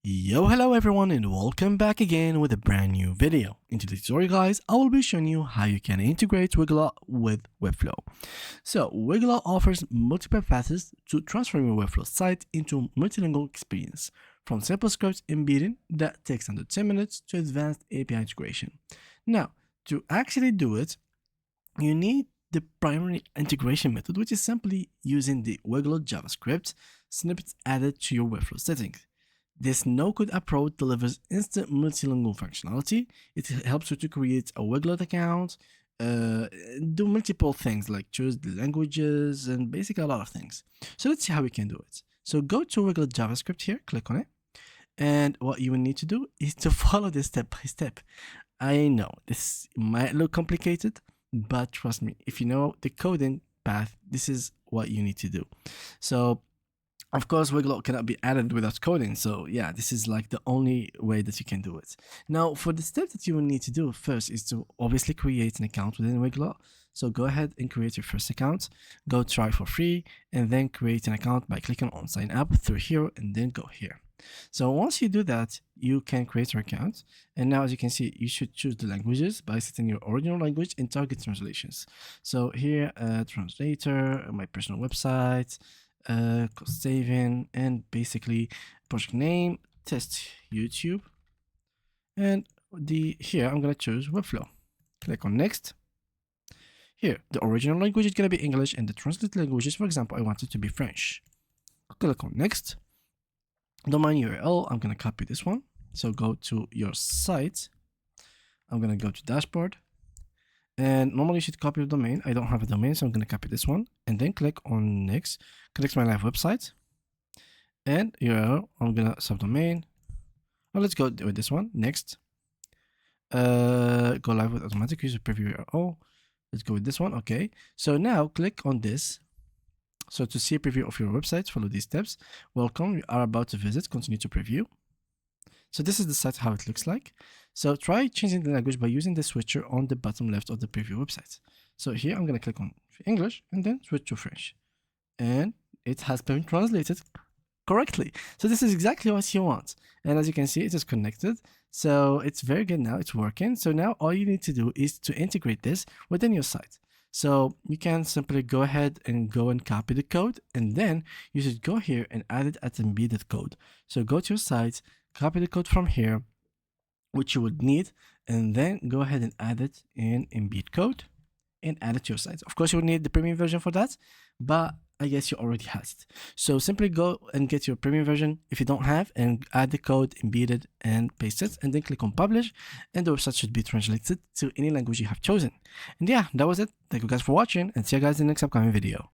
Yo, hello everyone and welcome back again with a brand new video. In today's tutorial guys, I will be showing you how you can integrate Weglot with Webflow. So Weglot offers multiple paths to transform your Webflow site into a multilingual experience, from simple script embedding that takes under 10 minutes to advanced API integration. Now, to actually do it, you need the primary integration method, which is simply using the Weglot JavaScript snippets added to your Webflow settings. This no-code approach delivers instant multilingual functionality. It helps you to create a Weglot account, do multiple things like choose the languages and basically a lot of things. So let's see how we can do it. So go to Weglot JavaScript here, click on it. And what you will need to do is to follow this step by step. I know this might look complicated, but trust me, if you know the coding path, this is what you need to do. So of course, Weglot cannot be added without coding. So yeah, this is like the only way that you can do it. Now, for the step that you will need to do first is to obviously create an account within Weglot. So go ahead and create your first account, go try for free, and then create an account by clicking on sign up through here and then go here. So once you do that, you can create your account. And now as you can see, you should choose the languages by setting your original language and target translations. So here, translator, my personal website, cost saving, and basically project name, test YouTube, and here I'm gonna choose Webflow. Click on next. Here the original language is gonna be English and the translated languages, for example, I want it to be French. Click on next. Domain URL, I'm gonna copy this one. So go to your site. I'm gonna go to dashboard. And normally you should copy the domain. I don't have a domain, so I'm going to copy this one and then click on next. Connect my live website and URL. I'm going to subdomain. Well, let's go with this one. Next. Go live with automatic user preview URL. Let's go with this one. Okay. So now click on this. So to see a preview of your website, follow these steps. Welcome. You are about to visit. Continue to preview. So this is the site, how it looks like. So try changing the language by using the switcher on the bottom left of the preview website. So here I'm going to click on English and then switch to French. And it has been translated correctly. So this is exactly what you want. And as you can see, it is connected. So it's very good now. It's working. So now all you need to do is to integrate this within your site. So you can simply go ahead and copy the code. And then you should go here and add it as embedded code. So go to your site, copy the code from here, which you would need, and then go ahead and add it in embed code and add it to your site. Of course, you will need the premium version for that, but I guess you already have it. So simply go and get your premium version if you don't have, and add the code, embed it, and paste it, and then click on publish, and the website should be translated to any language you have chosen. And yeah, that was it. Thank you guys for watching, and see you guys in the next upcoming video.